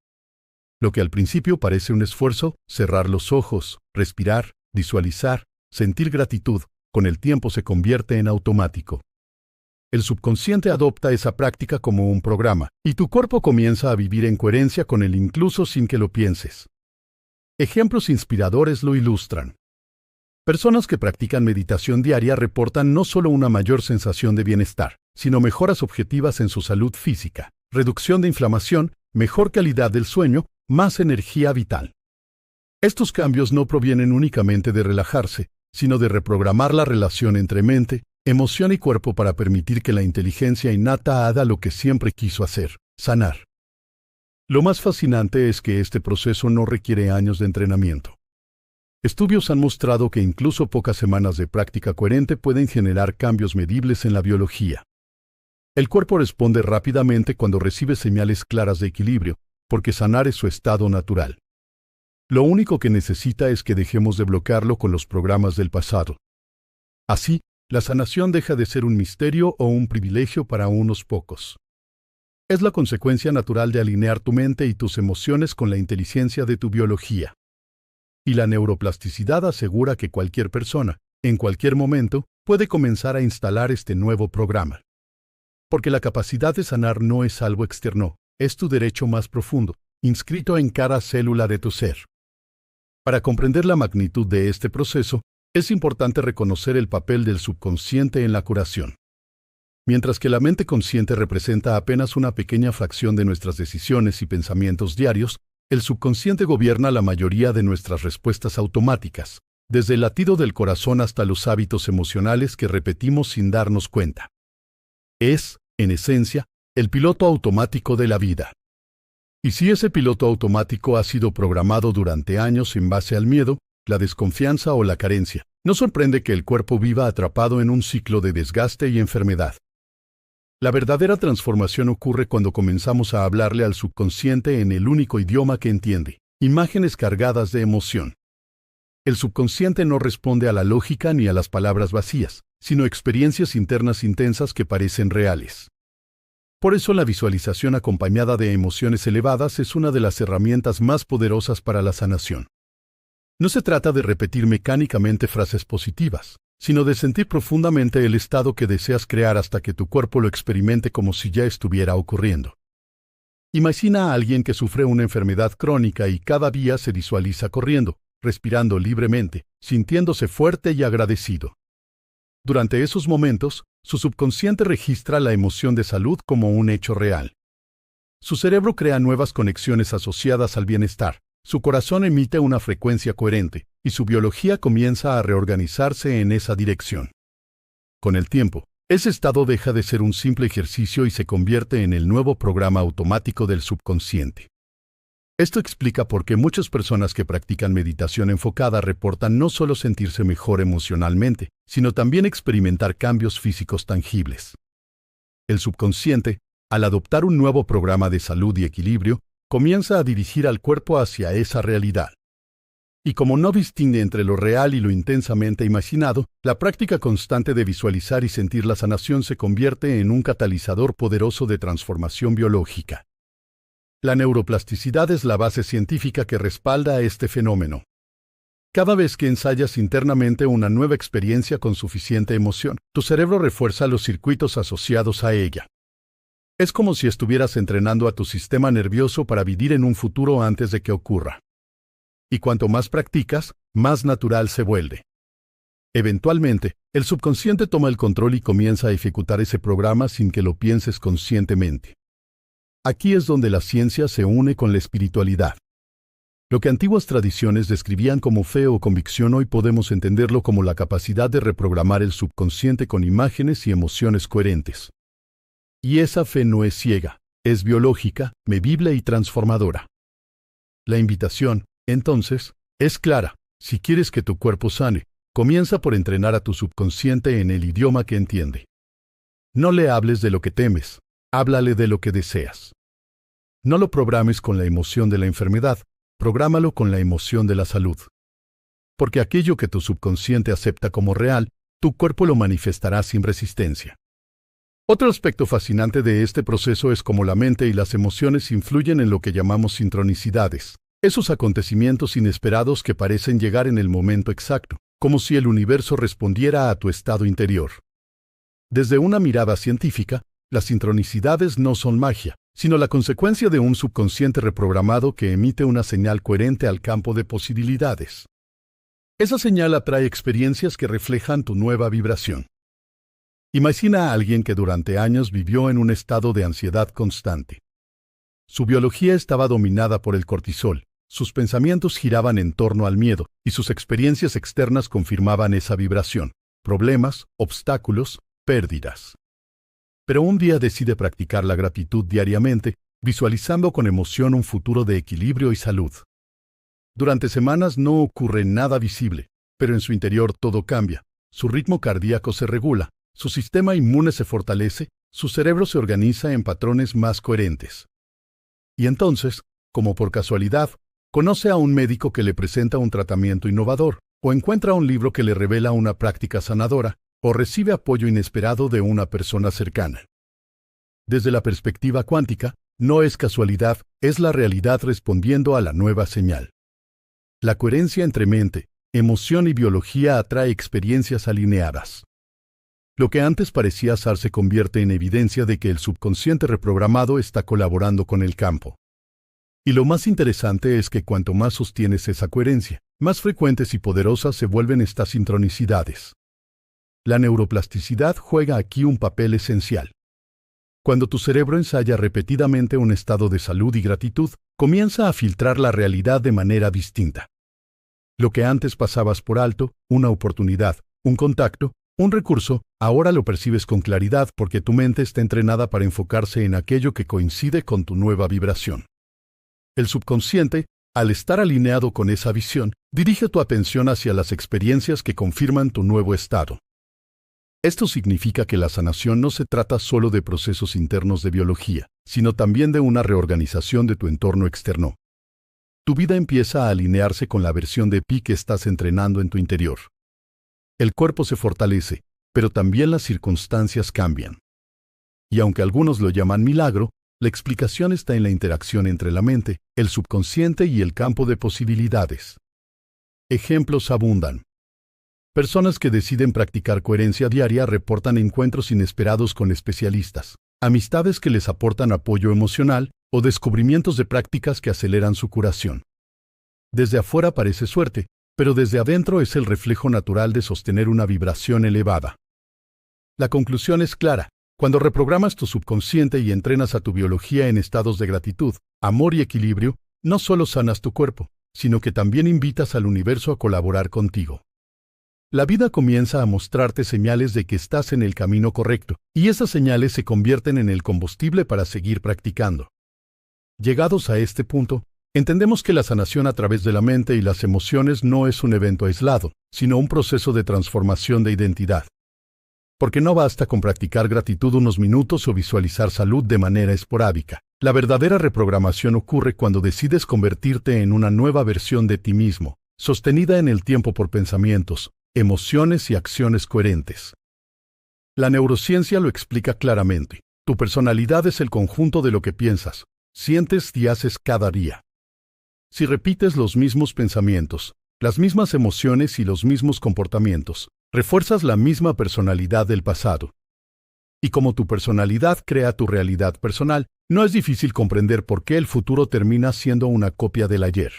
Lo que al principio parece un esfuerzo, cerrar los ojos, respirar, visualizar, sentir gratitud, con el tiempo se convierte en automático. El subconsciente adopta esa práctica como un programa, y tu cuerpo comienza a vivir en coherencia con él incluso sin que lo pienses. Ejemplos inspiradores lo ilustran. Personas que practican meditación diaria reportan no solo una mayor sensación de bienestar, sino mejoras objetivas en su salud física, reducción de inflamación, mejor calidad del sueño, más energía vital. Estos cambios no provienen únicamente de relajarse, sino de reprogramar la relación entre mente, emoción y cuerpo para permitir que la inteligencia innata haga lo que siempre quiso hacer: sanar. Lo más fascinante es que este proceso no requiere años de entrenamiento. Estudios han mostrado que incluso pocas semanas de práctica coherente pueden generar cambios medibles en la biología. El cuerpo responde rápidamente cuando recibe señales claras de equilibrio, porque sanar es su estado natural. Lo único que necesita es que dejemos de bloquearlo con los programas del pasado. Así, la sanación deja de ser un misterio o un privilegio para unos pocos. Es la consecuencia natural de alinear tu mente y tus emociones con la inteligencia de tu biología. Y la neuroplasticidad asegura que cualquier persona, en cualquier momento, puede comenzar a instalar este nuevo programa. Porque la capacidad de sanar no es algo externo, es tu derecho más profundo, inscrito en cada célula de tu ser. Para comprender la magnitud de este proceso, es importante reconocer el papel del subconsciente en la curación. Mientras que la mente consciente representa apenas una pequeña fracción de nuestras decisiones y pensamientos diarios, el subconsciente gobierna la mayoría de nuestras respuestas automáticas, desde el latido del corazón hasta los hábitos emocionales que repetimos sin darnos cuenta. Es, en esencia, el piloto automático de la vida. Y si ese piloto automático ha sido programado durante años en base al miedo, la desconfianza o la carencia, no sorprende que el cuerpo viva atrapado en un ciclo de desgaste y enfermedad. La verdadera transformación ocurre cuando comenzamos a hablarle al subconsciente en el único idioma que entiende: imágenes cargadas de emoción. El subconsciente no responde a la lógica ni a las palabras vacías, sino experiencias internas intensas que parecen reales. Por eso la visualización acompañada de emociones elevadas es una de las herramientas más poderosas para la sanación. No se trata de repetir mecánicamente frases positivas, sino de sentir profundamente el estado que deseas crear hasta que tu cuerpo lo experimente como si ya estuviera ocurriendo. Imagina a alguien que sufre una enfermedad crónica y cada día se visualiza corriendo, respirando libremente, sintiéndose fuerte y agradecido. Durante esos momentos, su subconsciente registra la emoción de salud como un hecho real. Su cerebro crea nuevas conexiones asociadas al bienestar, su corazón emite una frecuencia coherente, y su biología comienza a reorganizarse en esa dirección. Con el tiempo, ese estado deja de ser un simple ejercicio y se convierte en el nuevo programa automático del subconsciente. Esto explica por qué muchas personas que practican meditación enfocada reportan no solo sentirse mejor emocionalmente, sino también experimentar cambios físicos tangibles. El subconsciente, al adoptar un nuevo programa de salud y equilibrio, comienza a dirigir al cuerpo hacia esa realidad. Y como no distingue entre lo real y lo intensamente imaginado, la práctica constante de visualizar y sentir la sanación se convierte en un catalizador poderoso de transformación biológica. La neuroplasticidad es la base científica que respalda este fenómeno. Cada vez que ensayas internamente una nueva experiencia con suficiente emoción, tu cerebro refuerza los circuitos asociados a ella. Es como si estuvieras entrenando a tu sistema nervioso para vivir en un futuro antes de que ocurra. Y cuanto más practicas, más natural se vuelve. Eventualmente, el subconsciente toma el control y comienza a ejecutar ese programa sin que lo pienses conscientemente. Aquí es donde la ciencia se une con la espiritualidad. Lo que antiguas tradiciones describían como fe o convicción, hoy podemos entenderlo como la capacidad de reprogramar el subconsciente con imágenes y emociones coherentes. Y esa fe no es ciega, es biológica, medible y transformadora. La invitación, entonces, es clara. Si quieres que tu cuerpo sane, comienza por entrenar a tu subconsciente en el idioma que entiende. No le hables de lo que temes, háblale de lo que deseas. No lo programes con la emoción de la enfermedad, prográmalo con la emoción de la salud. Porque aquello que tu subconsciente acepta como real, tu cuerpo lo manifestará sin resistencia. Otro aspecto fascinante de este proceso es cómo la mente y las emociones influyen en lo que llamamos sincronicidades, esos acontecimientos inesperados que parecen llegar en el momento exacto, como si el universo respondiera a tu estado interior. Desde una mirada científica, las sincronicidades no son magia, sino la consecuencia de un subconsciente reprogramado que emite una señal coherente al campo de posibilidades. Esa señal atrae experiencias que reflejan tu nueva vibración. Imagina a alguien que durante años vivió en un estado de ansiedad constante. Su biología estaba dominada por el cortisol, sus pensamientos giraban en torno al miedo, y sus experiencias externas confirmaban esa vibración: problemas, obstáculos, pérdidas. Pero un día decide practicar la gratitud diariamente, visualizando con emoción un futuro de equilibrio y salud. Durante semanas no ocurre nada visible, pero en su interior todo cambia. Su ritmo cardíaco se regula, su sistema inmune se fortalece, su cerebro se organiza en patrones más coherentes. Y entonces, como por casualidad, conoce a un médico que le presenta un tratamiento innovador, o encuentra un libro que le revela una práctica sanadora, o recibe apoyo inesperado de una persona cercana. Desde la perspectiva cuántica, no es casualidad, es la realidad respondiendo a la nueva señal. La coherencia entre mente, emoción y biología atrae experiencias alineadas. Lo que antes parecía azar se convierte en evidencia de que el subconsciente reprogramado está colaborando con el campo. Y lo más interesante es que cuanto más sostienes esa coherencia, más frecuentes y poderosas se vuelven estas sincronicidades. La neuroplasticidad juega aquí un papel esencial. Cuando tu cerebro ensaya repetidamente un estado de salud y gratitud, comienza a filtrar la realidad de manera distinta. Lo que antes pasabas por alto, una oportunidad, un contacto, un recurso, ahora lo percibes con claridad porque tu mente está entrenada para enfocarse en aquello que coincide con tu nueva vibración. El subconsciente, al estar alineado con esa visión, dirige tu atención hacia las experiencias que confirman tu nuevo estado. Esto significa que la sanación no se trata solo de procesos internos de biología, sino también de una reorganización de tu entorno externo. Tu vida empieza a alinearse con la versión de ti que estás entrenando en tu interior. El cuerpo se fortalece, pero también las circunstancias cambian. Y aunque algunos lo llaman milagro, la explicación está en la interacción entre la mente, el subconsciente y el campo de posibilidades. Ejemplos abundan. Personas que deciden practicar coherencia diaria reportan encuentros inesperados con especialistas, amistades que les aportan apoyo emocional o descubrimientos de prácticas que aceleran su curación. Desde afuera parece suerte, pero desde adentro es el reflejo natural de sostener una vibración elevada. La conclusión es clara. Cuando reprogramas tu subconsciente y entrenas a tu biología en estados de gratitud, amor y equilibrio, no solo sanas tu cuerpo, sino que también invitas al universo a colaborar contigo. La vida comienza a mostrarte señales de que estás en el camino correcto, y esas señales se convierten en el combustible para seguir practicando. Llegados a este punto, entendemos que la sanación a través de la mente y las emociones no es un evento aislado, sino un proceso de transformación de identidad. Porque no basta con practicar gratitud unos minutos o visualizar salud de manera esporádica. La verdadera reprogramación ocurre cuando decides convertirte en una nueva versión de ti mismo, sostenida en el tiempo por pensamientos, emociones y acciones coherentes. La neurociencia lo explica claramente. Tu personalidad es el conjunto de lo que piensas, sientes y haces cada día. Si repites los mismos pensamientos, las mismas emociones y los mismos comportamientos, refuerzas la misma personalidad del pasado. Y como tu personalidad crea tu realidad personal, no es difícil comprender por qué el futuro termina siendo una copia del ayer.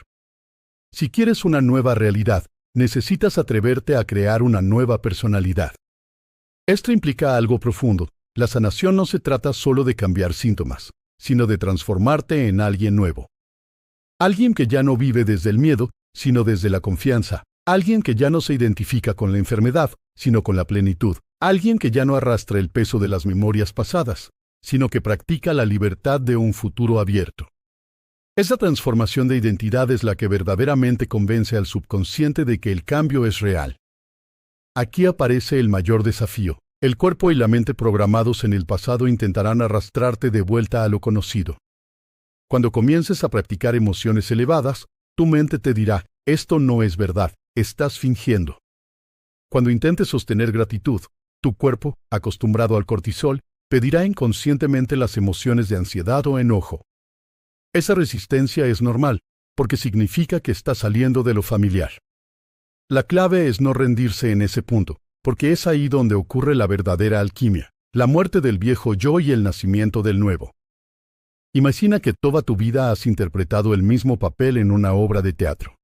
Si quieres una nueva realidad, necesitas atreverte a crear una nueva personalidad. Esto implica algo profundo. La sanación no se trata solo de cambiar síntomas, sino de transformarte en alguien nuevo. Alguien que ya no vive desde el miedo, sino desde la confianza. Alguien que ya no se identifica con la enfermedad, sino con la plenitud. Alguien que ya no arrastra el peso de las memorias pasadas, sino que practica la libertad de un futuro abierto. Esa transformación de identidad es la que verdaderamente convence al subconsciente de que el cambio es real. Aquí aparece el mayor desafío. El cuerpo y la mente programados en el pasado intentarán arrastrarte de vuelta a lo conocido. Cuando comiences a practicar emociones elevadas, tu mente te dirá, esto no es verdad, estás fingiendo. Cuando intentes sostener gratitud, tu cuerpo, acostumbrado al cortisol, pedirá inconscientemente las emociones de ansiedad o enojo. Esa resistencia es normal, porque significa que estás saliendo de lo familiar. La clave es no rendirse en ese punto, porque es ahí donde ocurre la verdadera alquimia, la muerte del viejo yo y el nacimiento del nuevo. Imagina que toda tu vida has interpretado el mismo papel en una obra de teatro.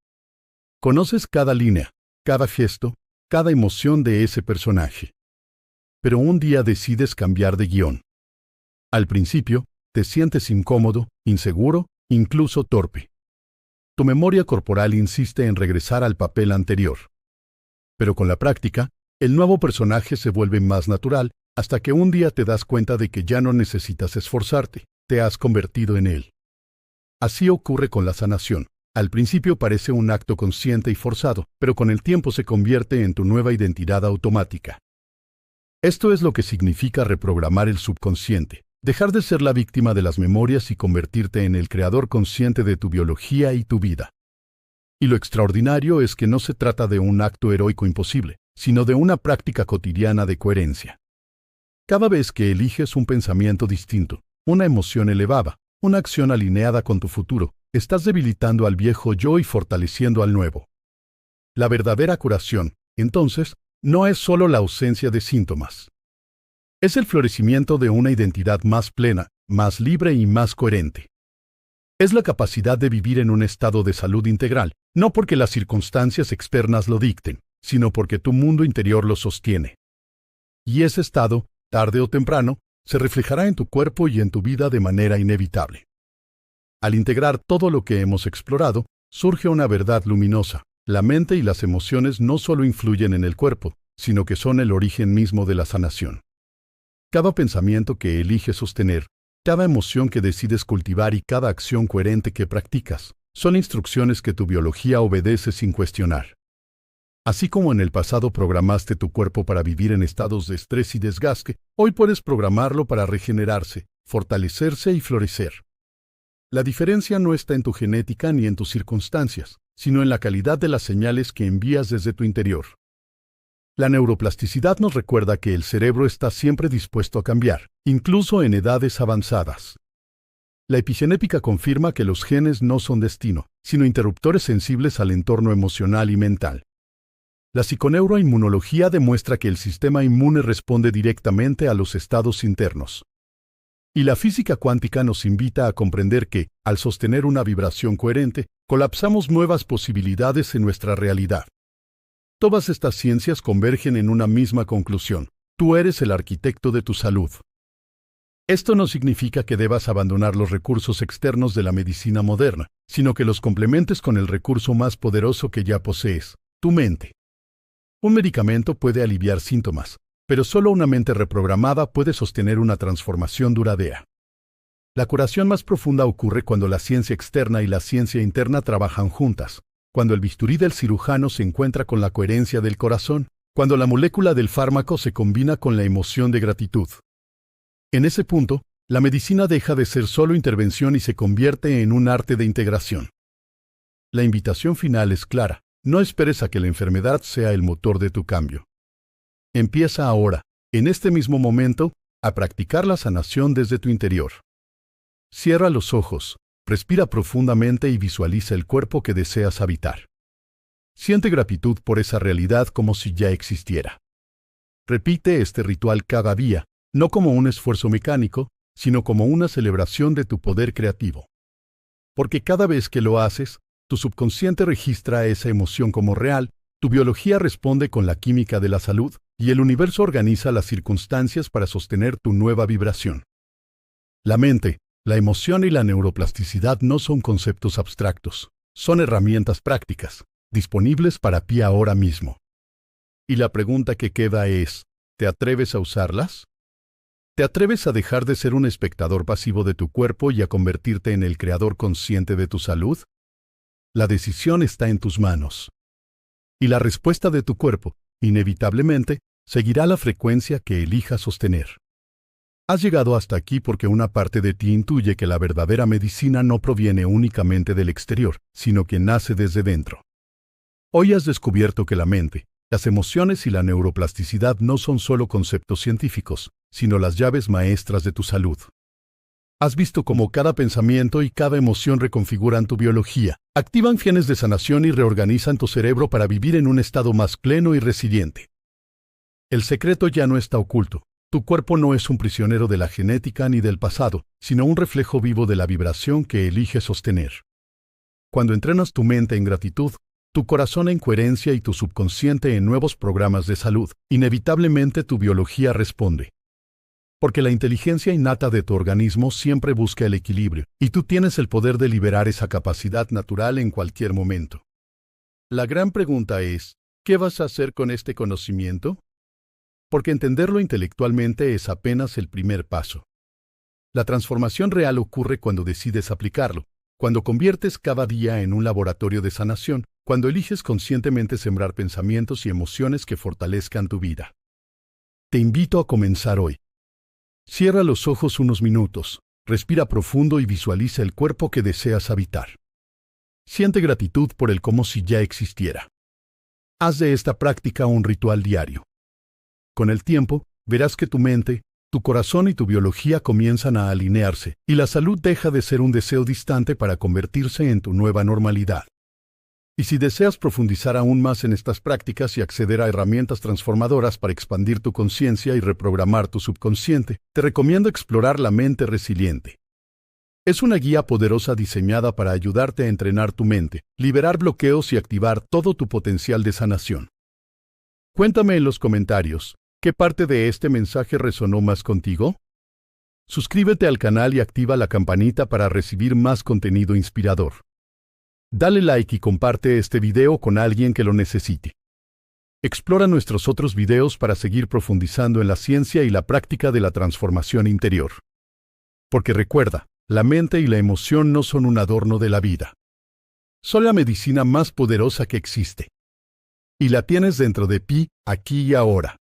Conoces cada línea, cada gesto, cada emoción de ese personaje. Pero un día decides cambiar de guión. Al principio, te sientes incómodo, inseguro, incluso torpe. Tu memoria corporal insiste en regresar al papel anterior. Pero con la práctica, el nuevo personaje se vuelve más natural hasta que un día te das cuenta de que ya no necesitas esforzarte, te has convertido en él. Así ocurre con la sanación. Al principio parece un acto consciente y forzado, pero con el tiempo se convierte en tu nueva identidad automática. Esto es lo que significa reprogramar el subconsciente, dejar de ser la víctima de las memorias y convertirte en el creador consciente de tu biología y tu vida. Y lo extraordinario es que no se trata de un acto heroico imposible, sino de una práctica cotidiana de coherencia. Cada vez que eliges un pensamiento distinto, una emoción elevada, una acción alineada con tu futuro, estás debilitando al viejo yo y fortaleciendo al nuevo. La verdadera curación, entonces, no es solo la ausencia de síntomas. Es el florecimiento de una identidad más plena, más libre y más coherente. Es la capacidad de vivir en un estado de salud integral, no porque las circunstancias externas lo dicten, sino porque tu mundo interior lo sostiene. Y ese estado, tarde o temprano, se reflejará en tu cuerpo y en tu vida de manera inevitable. Al integrar todo lo que hemos explorado, surge una verdad luminosa. La mente y las emociones no solo influyen en el cuerpo, sino que son el origen mismo de la sanación. Cada pensamiento que eliges sostener, cada emoción que decides cultivar y cada acción coherente que practicas, son instrucciones que tu biología obedece sin cuestionar. Así como en el pasado programaste tu cuerpo para vivir en estados de estrés y desgaste, hoy puedes programarlo para regenerarse, fortalecerse y florecer. La diferencia no está en tu genética ni en tus circunstancias, sino en la calidad de las señales que envías desde tu interior. La neuroplasticidad nos recuerda que el cerebro está siempre dispuesto a cambiar, incluso en edades avanzadas. La epigenética confirma que los genes no son destino, sino interruptores sensibles al entorno emocional y mental. La psiconeuroinmunología demuestra que el sistema inmune responde directamente a los estados internos. Y la física cuántica nos invita a comprender que, al sostener una vibración coherente, colapsamos nuevas posibilidades en nuestra realidad. Todas estas ciencias convergen en una misma conclusión: tú eres el arquitecto de tu salud. Esto no significa que debas abandonar los recursos externos de la medicina moderna, sino que los complementes con el recurso más poderoso que ya posees, tu mente. Un medicamento puede aliviar síntomas, pero solo una mente reprogramada puede sostener una transformación duradera. La curación más profunda ocurre cuando la ciencia externa y la ciencia interna trabajan juntas, cuando el bisturí del cirujano se encuentra con la coherencia del corazón, cuando la molécula del fármaco se combina con la emoción de gratitud. En ese punto, la medicina deja de ser solo intervención y se convierte en un arte de integración. La invitación final es clara: no esperes a que la enfermedad sea el motor de tu cambio. Empieza ahora, en este mismo momento, a practicar la sanación desde tu interior. Cierra los ojos, respira profundamente y visualiza el cuerpo que deseas habitar. Siente gratitud por esa realidad como si ya existiera. Repite este ritual cada día, no como un esfuerzo mecánico, sino como una celebración de tu poder creativo. Porque cada vez que lo haces, tu subconsciente registra esa emoción como real, tu biología responde con la química de la salud, y el universo organiza las circunstancias para sostener tu nueva vibración. La mente, la emoción y la neuroplasticidad no son conceptos abstractos, son herramientas prácticas, disponibles para ti ahora mismo. Y la pregunta que queda es: ¿te atreves a usarlas? ¿Te atreves a dejar de ser un espectador pasivo de tu cuerpo y a convertirte en el creador consciente de tu salud? La decisión está en tus manos. Y la respuesta de tu cuerpo, inevitablemente, seguirá la frecuencia que elijas sostener. Has llegado hasta aquí porque una parte de ti intuye que la verdadera medicina no proviene únicamente del exterior, sino que nace desde dentro. Hoy has descubierto que la mente, las emociones y la neuroplasticidad no son solo conceptos científicos, sino las llaves maestras de tu salud. Has visto cómo cada pensamiento y cada emoción reconfiguran tu biología, activan genes de sanación y reorganizan tu cerebro para vivir en un estado más pleno y resiliente. El secreto ya no está oculto. Tu cuerpo no es un prisionero de la genética ni del pasado, sino un reflejo vivo de la vibración que eliges sostener. Cuando entrenas tu mente en gratitud, tu corazón en coherencia y tu subconsciente en nuevos programas de salud, inevitablemente tu biología responde. Porque la inteligencia innata de tu organismo siempre busca el equilibrio, y tú tienes el poder de liberar esa capacidad natural en cualquier momento. La gran pregunta es: ¿qué vas a hacer con este conocimiento? Porque entenderlo intelectualmente es apenas el primer paso. La transformación real ocurre cuando decides aplicarlo, cuando conviertes cada día en un laboratorio de sanación, cuando eliges conscientemente sembrar pensamientos y emociones que fortalezcan tu vida. Te invito a comenzar hoy. Cierra los ojos unos minutos, respira profundo y visualiza el cuerpo que deseas habitar. Siente gratitud por él como si ya existiera. Haz de esta práctica un ritual diario. Con el tiempo, verás que tu mente, tu corazón y tu biología comienzan a alinearse, y la salud deja de ser un deseo distante para convertirse en tu nueva normalidad. Y si deseas profundizar aún más en estas prácticas y acceder a herramientas transformadoras para expandir tu conciencia y reprogramar tu subconsciente, te recomiendo explorar La Mente Resiliente. Es una guía poderosa diseñada para ayudarte a entrenar tu mente, liberar bloqueos y activar todo tu potencial de sanación. Cuéntame en los comentarios, ¿qué parte de este mensaje resonó más contigo? Suscríbete al canal y activa la campanita para recibir más contenido inspirador. Dale like y comparte este video con alguien que lo necesite. Explora nuestros otros videos para seguir profundizando en la ciencia y la práctica de la transformación interior. Porque recuerda, la mente y la emoción no son un adorno de la vida. Son la medicina más poderosa que existe. Y la tienes dentro de ti, aquí y ahora.